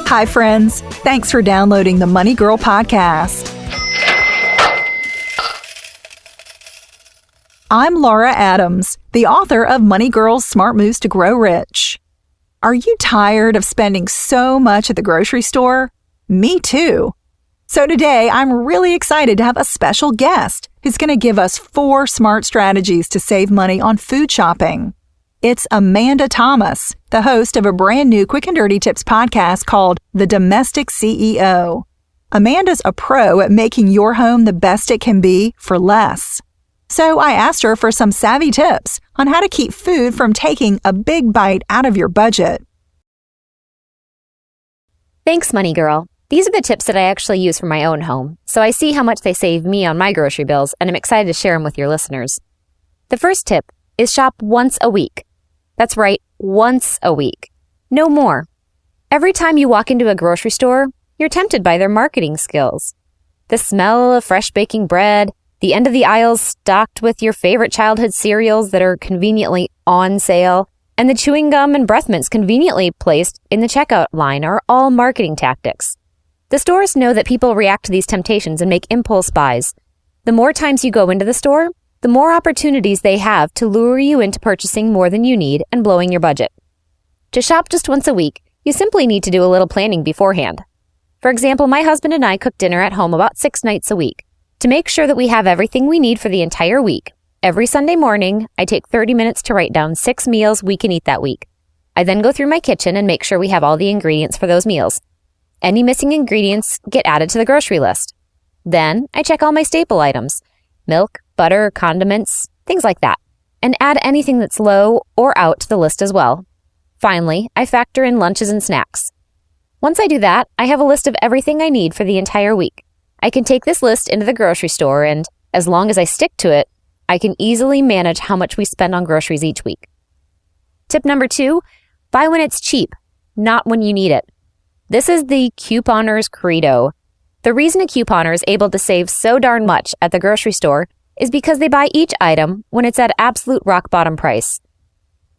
Hi, friends. Thanks for downloading the Money Girl podcast. I'm Laura Adams, the author of Money Girl's Smart Moves to Grow Rich. Are you tired of spending so much at the grocery store? Me too. So today, I'm really excited to have a special guest who's going to give us 4 smart strategies to save money on food shopping. It's Amanda Thomas, the host of a brand new Quick and Dirty Tips podcast called The Domestic CEO. Amanda's a pro at making your home the best it can be for less. So I asked her for some savvy tips on how to keep food from taking a big bite out of your budget. Thanks, Money Girl. These are the tips that I actually use for my own home, so I see how much they save me on my grocery bills, and I'm excited to share them with your listeners. The first tip is shop once a week. That's right, once a week. No more. Every time you walk into a grocery store, you're tempted by their marketing skills. The smell of fresh baking bread, the end of the aisles stocked with your favorite childhood cereals that are conveniently on sale, and the chewing gum and breath mints conveniently placed in the checkout line are all marketing tactics. The stores know that people react to these temptations and make impulse buys. The more times you go into the store, the more opportunities they have to lure you into purchasing more than you need and blowing your budget. To shop just once a week, you simply need to do a little planning beforehand. For example, my husband and I cook dinner at home about 6 nights a week. To make sure that we have everything we need for the entire week, every Sunday morning, I take 30 minutes to write down 6 meals we can eat that week. I then go through my kitchen and make sure we have all the ingredients for those meals. Any missing ingredients get added to the grocery list. Then I check all my staple items, milk, butter, condiments, things like that, and add anything that's low or out to the list as well. Finally, I factor in lunches and snacks. Once I do that, I have a list of everything I need for the entire week. I can take this list into the grocery store and, as long as I stick to it, I can easily manage how much we spend on groceries each week. Tip number 2, buy when it's cheap, not when you need it. This is the couponer's credo. The reason a couponer is able to save so darn much at the grocery store is because they buy each item when it's at absolute rock bottom price.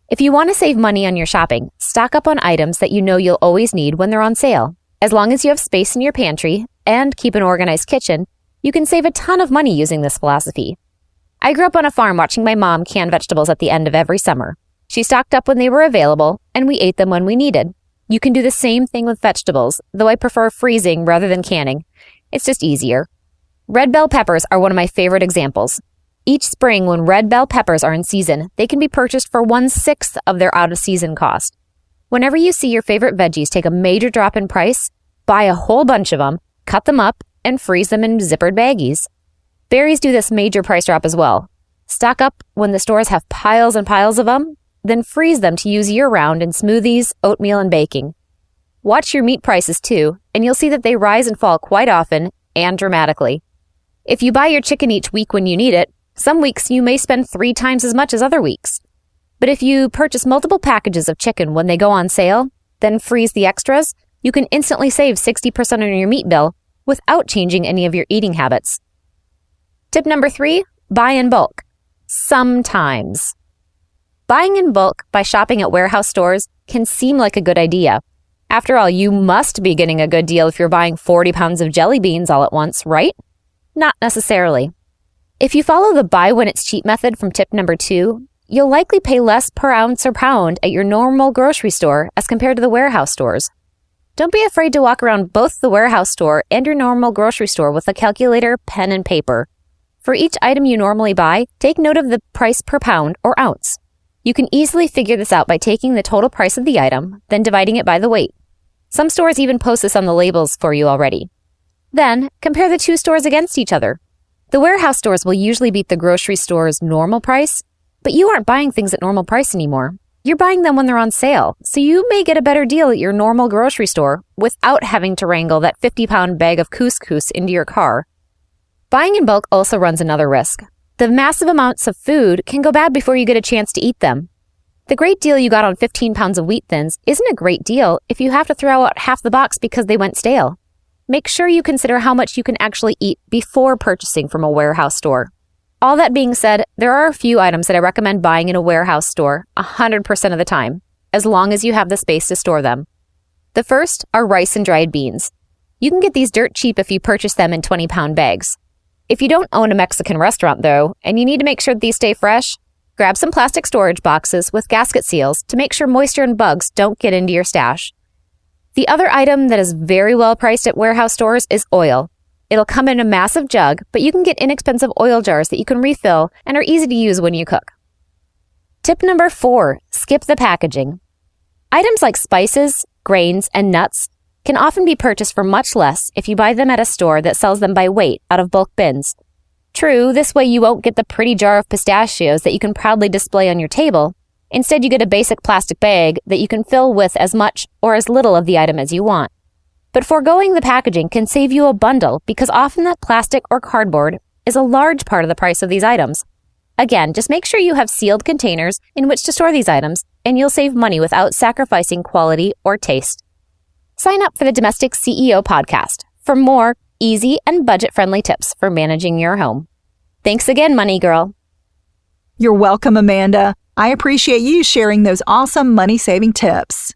If you want to save money on your shopping, stock up on items that you know you'll always need when they're on sale. As long as you have space in your pantry and keep an organized kitchen, you can save a ton of money using this philosophy. I grew up on a farm watching my mom can vegetables at the end of every summer. She stocked up when they were available, and we ate them when we needed. You can do the same thing with vegetables, though I prefer freezing rather than canning. It's just easier. Red bell peppers are one of my favorite examples. Each spring, when red bell peppers are in season, they can be purchased for 1/6 of their out-of-season cost. Whenever you see your favorite veggies take a major drop in price, buy a whole bunch of them, cut them up, and freeze them in zippered baggies. Berries do this major price drop as well. Stock up when the stores have piles and piles of them, then freeze them to use year-round in smoothies, oatmeal, and baking. Watch your meat prices too, and you'll see that they rise and fall quite often and dramatically. If you buy your chicken each week when you need it, some weeks you may spend 3 times as much as other weeks. But if you purchase multiple packages of chicken when they go on sale, then freeze the extras, you can instantly save 60% on your meat bill without changing any of your eating habits. Tip number 3, buy in bulk. Sometimes. Buying in bulk by shopping at warehouse stores can seem like a good idea. After all, you must be getting a good deal if you're buying 40 pounds of jelly beans all at once, right? Not necessarily. If you follow the buy when it's cheap method from tip number 2, you'll likely pay less per ounce or pound at your normal grocery store as compared to the warehouse stores. Don't be afraid to walk around both the warehouse store and your normal grocery store with a calculator, pen, and paper. For each item you normally buy, take note of the price per pound or ounce. You can easily figure this out by taking the total price of the item, then dividing it by the weight. Some stores even post this on the labels for you already. Then, compare the 2 stores against each other. The warehouse stores will usually beat the grocery store's normal price, but you aren't buying things at normal price anymore. You're buying them when they're on sale, so you may get a better deal at your normal grocery store without having to wrangle that 50-pound bag of couscous into your car. Buying in bulk also runs another risk. The massive amounts of food can go bad before you get a chance to eat them. The great deal you got on 15 pounds of wheat thins isn't a great deal if you have to throw out half the box because they went stale. Make sure you consider how much you can actually eat before purchasing from a warehouse store. All that being said, there are a few items that I recommend buying in a warehouse store 100% of the time, as long as you have the space to store them. The first are rice and dried beans. You can get these dirt cheap if you purchase them in 20-pound bags. If you don't own a Mexican restaurant, though, and you need to make sure that these stay fresh, grab some plastic storage boxes with gasket seals to make sure moisture and bugs don't get into your stash. The other item that is very well priced at warehouse stores is oil. It'll come in a massive jug, but you can get inexpensive oil jars that you can refill and are easy to use when you cook. Tip number 4, skip the packaging. Items like spices, grains, and nuts can often be purchased for much less if you buy them at a store that sells them by weight out of bulk bins. True, this way you won't get the pretty jar of pistachios that you can proudly display on your table. Instead, you get a basic plastic bag that you can fill with as much or as little of the item as you want. But foregoing the packaging can save you a bundle because often that plastic or cardboard is a large part of the price of these items. Again, just make sure you have sealed containers in which to store these items, and you'll save money without sacrificing quality or taste. Sign up for the Domestic CEO podcast for more easy and budget-friendly tips for managing your home. Thanks again, Money Girl. You're welcome, Amanda. I appreciate you sharing those awesome money-saving tips.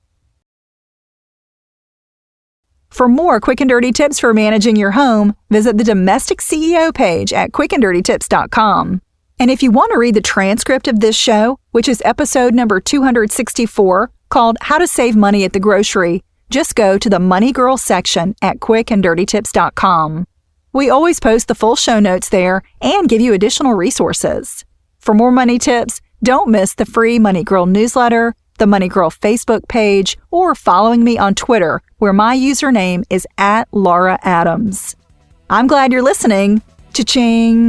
For more quick and dirty tips for managing your home, visit the Domestic CEO page at quickanddirtytips.com. And if you want to read the transcript of this show, which is episode number 264, called How to Save Money at the Grocery, just go to the Money Girl section at quickanddirtytips.com. We always post the full show notes there and give you additional resources. For more money tips, don't miss the free Money Girl newsletter, the Money Girl Facebook page, or following me on Twitter, where my username is @LauraAdams. I'm glad you're listening. Cha-ching!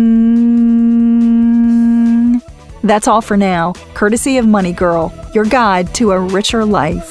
That's all for now, courtesy of Money Girl, your guide to a richer life.